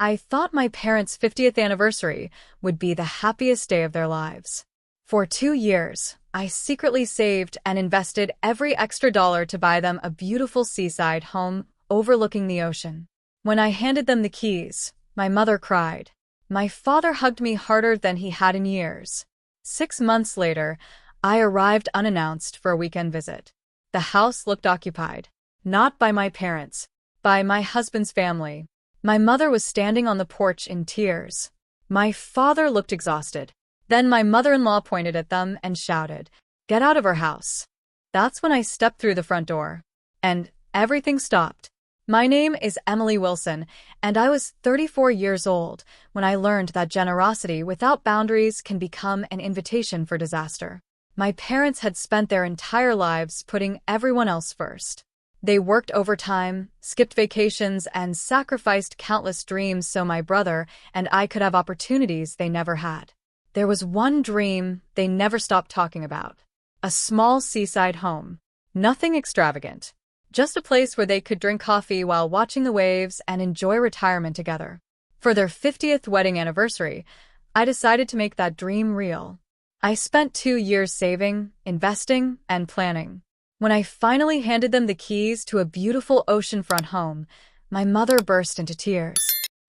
I thought my parents' 50th anniversary would be the happiest day of their lives. For 2 years, I secretly saved and invested every extra dollar to buy them a beautiful seaside home overlooking the ocean. When I handed them the keys, my mother cried. My father hugged me harder than he had in years. 6 months later, I arrived unannounced for a weekend visit. The house looked occupied, not by my parents, by my husband's family. My mother was standing on the porch in tears. My father looked exhausted. Then my mother-in-law pointed at them and shouted, "Get out of our house." That's when I stepped through the front door. And everything stopped. My name is Emily Wilson, and I was 34 years old when I learned that generosity without boundaries can become an invitation for disaster. My parents had spent their entire lives putting everyone else first. They worked overtime, skipped vacations, and sacrificed countless dreams so my brother and I could have opportunities they never had. There was one dream they never stopped talking about. A small seaside home. Nothing extravagant. Just a place where they could drink coffee while watching the waves and enjoy retirement together. For their 50th wedding anniversary, I decided to make that dream real. I spent 2 years saving, investing, and planning. When I finally handed them the keys to a beautiful oceanfront home, my mother burst into tears.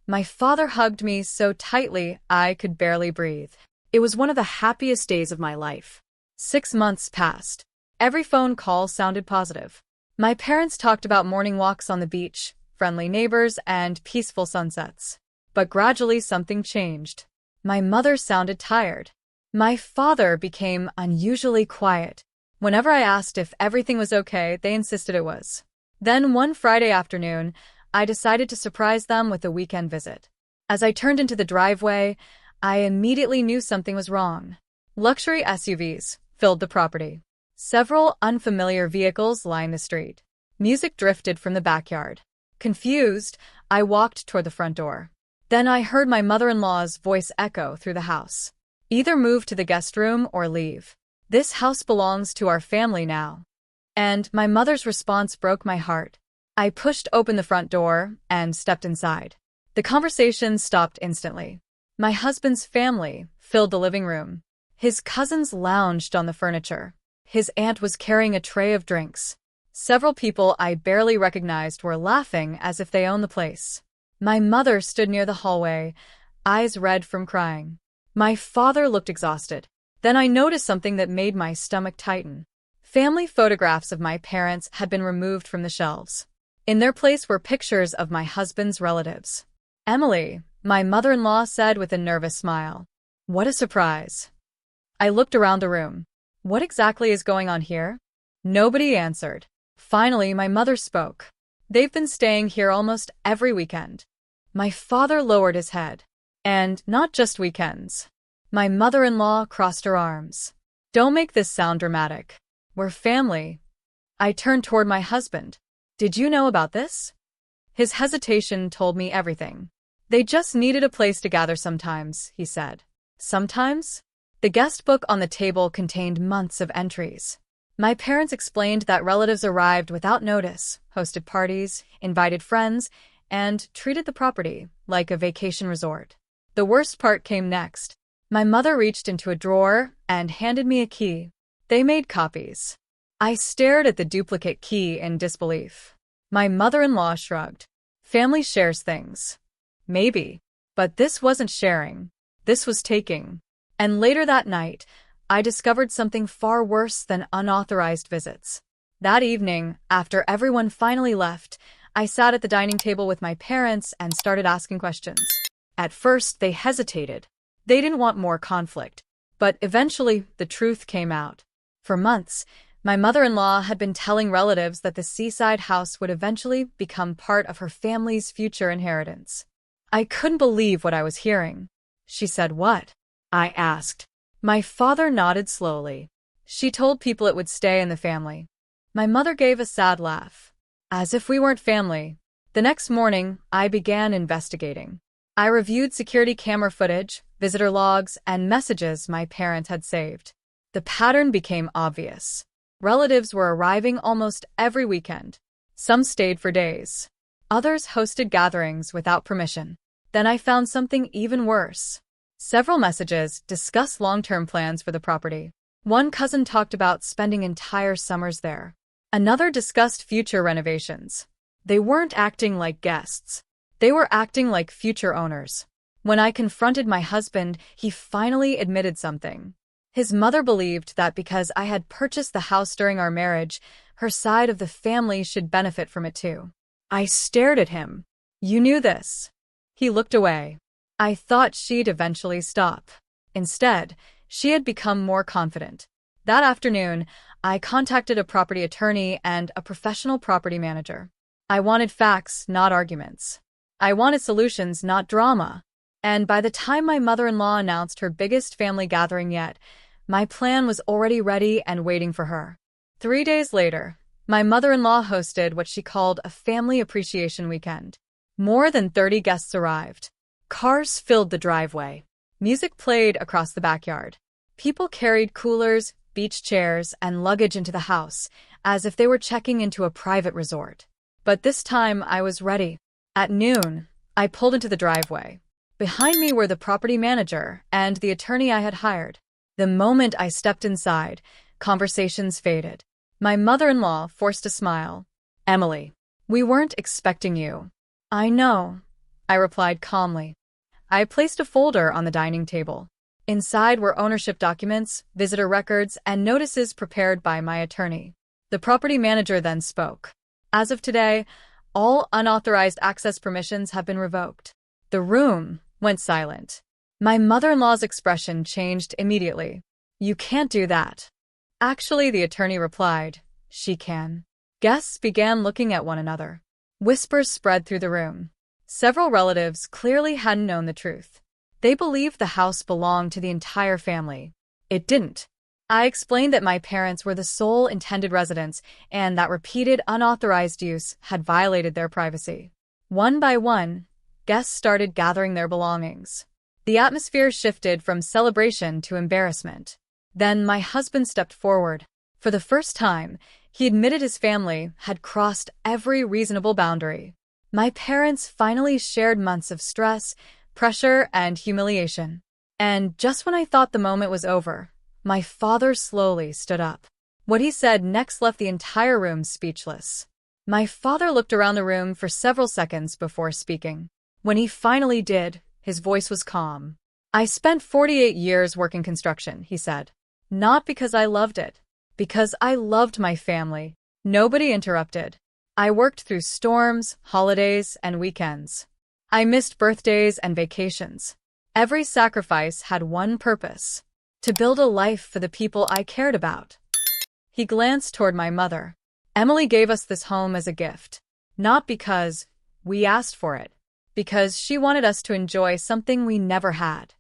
My father hugged me so tightly I could barely breathe. It was one of the happiest days of my life. 6 months passed. Every phone call sounded positive. My parents talked about morning walks on the beach, friendly neighbors, and peaceful sunsets. But gradually something changed. My mother sounded tired. My father became unusually quiet. Whenever I asked if everything was okay, they insisted it was. Then one Friday afternoon, I decided to surprise them with a weekend visit. As I turned into the driveway, I immediately knew something was wrong. Luxury SUVs filled the property. Several unfamiliar vehicles lined the street. Music drifted from the backyard. Confused, I walked toward the front door. Then I heard my mother-in-law's voice echo through the house. Either move to the guest room or leave. This house belongs to our family now. And my mother's response broke my heart. I pushed open the front door and stepped inside. The conversation stopped instantly. My husband's family filled the living room. His cousins lounged on the furniture. His aunt was carrying a tray of drinks. Several people I barely recognized were laughing as if they owned the place. My mother stood near the hallway, eyes red from crying. My father looked exhausted. Then I noticed something that made my stomach tighten. Family photographs of my parents had been removed from the shelves. In their place were pictures of my husband's relatives. "Emily," my mother-in-law said with a nervous smile. "What a surprise." I looked around the room. What exactly is going on here? Nobody answered. Finally, my mother spoke. "They've been staying here almost every weekend." My father lowered his head. "And not just weekends." My mother-in-law crossed her arms. "Don't make this sound dramatic. We're family." I turned toward my husband. "Did you know about this?" His hesitation told me everything. "They just needed a place to gather sometimes," he said. "Sometimes?" The guest book on the table contained months of entries. My parents explained that relatives arrived without notice, hosted parties, invited friends, and treated the property like a vacation resort. The worst part came next. My mother reached into a drawer and handed me a key. They made copies. I stared at the duplicate key in disbelief. My mother-in-law shrugged. "Family shares things." Maybe. But this wasn't sharing. This was taking. And later that night, I discovered something far worse than unauthorized visits. That evening, after everyone finally left, I sat at the dining table with my parents and started asking questions. At first, they hesitated. They didn't want more conflict. But eventually, the truth came out. For months, my mother-in-law had been telling relatives that the seaside house would eventually become part of her family's future inheritance. I couldn't believe what I was hearing. She said, "What?" I asked. My father nodded slowly. "She told people it would stay in the family." My mother gave a sad laugh. As if we weren't family. The next morning, I began investigating. I reviewed security camera footage, visitor logs, and messages my parents had saved. The pattern became obvious. Relatives were arriving almost every weekend. Some stayed for days. Others hosted gatherings without permission. Then I found something even worse. Several messages discussed long-term plans for the property. One cousin talked about spending entire summers there. Another discussed future renovations. They weren't acting like guests. They were acting like future owners. When I confronted my husband, he finally admitted something. His mother believed that because I had purchased the house during our marriage, her side of the family should benefit from it too. I stared at him. "You knew this." He looked away. I thought she'd eventually stop. Instead, she had become more confident. That afternoon, I contacted a property attorney and a professional property manager. I wanted facts, not arguments. I wanted solutions, not drama. And by the time my mother-in-law announced her biggest family gathering yet, my plan was already ready and waiting for her. 3 days later, my mother-in-law hosted what she called a family appreciation weekend. More than 30 guests arrived. Cars filled the driveway. Music played across the backyard. People carried coolers, beach chairs, and luggage into the house, as if they were checking into a private resort. But this time, I was ready. At noon, I pulled into the driveway. Behind me were the property manager and the attorney I had hired. The moment I stepped inside, conversations faded. My mother-in-law forced a smile. "Emily, we weren't expecting you." "I know," I replied calmly. I placed a folder on the dining table. Inside were ownership documents, visitor records, and notices prepared by my attorney. The property manager then spoke. "As of today, all unauthorized access permissions have been revoked." The room went silent. My mother-in-law's expression changed immediately. "You can't do that." "Actually," the attorney replied, "she can." Guests began looking at one another. Whispers spread through the room. Several relatives clearly hadn't known the truth. They believed the house belonged to the entire family. It didn't. I explained that my parents were the sole intended residents and that repeated unauthorized use had violated their privacy. One by one, guests started gathering their belongings. The atmosphere shifted from celebration to embarrassment. Then my husband stepped forward. For the first time, he admitted his family had crossed every reasonable boundary. My parents finally shared months of stress, pressure, and humiliation. And just when I thought the moment was over, my father slowly stood up. What he said next left the entire room speechless. My father looked around the room for several seconds before speaking. When he finally did, his voice was calm. "I spent 48 years working construction," he said. "Not because I loved it, because I loved my family." Nobody interrupted. I worked through storms, holidays, and weekends. I missed birthdays and vacations. Every sacrifice had one purpose: to build a life for the people I cared about. He glanced toward my mother. "Emily gave us this home as a gift, not because we asked for it, because she wanted us to enjoy something we never had."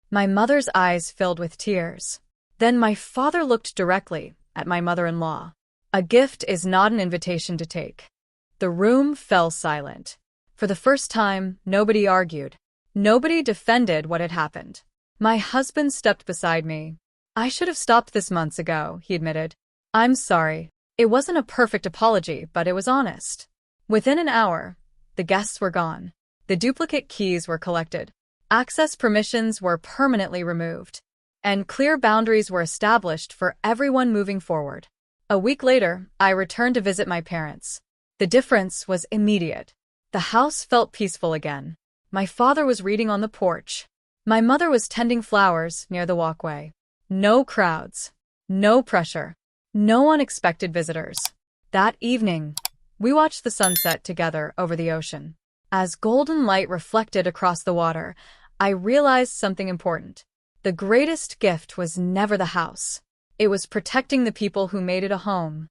My mother's eyes filled with tears. Then my father looked directly at my mother-in-law. "A gift is not an invitation to take." The room fell silent. For the first time, nobody argued. Nobody defended what had happened. My husband stepped beside me. "I should have stopped this months ago," he admitted. "I'm sorry. It wasn't a perfect apology, but it was honest." Within an hour, the guests were gone. The duplicate keys were collected. Access permissions were permanently removed. And clear boundaries were established for everyone moving forward. A week later, I returned to visit my parents. The difference was immediate. The house felt peaceful again. My father was reading on the porch. My mother was tending flowers near the walkway. No crowds. No pressure. No unexpected visitors. That evening, we watched the sunset together over the ocean. As golden light reflected across the water, I realized something important. The greatest gift was never the house. It was protecting the people who made it a home.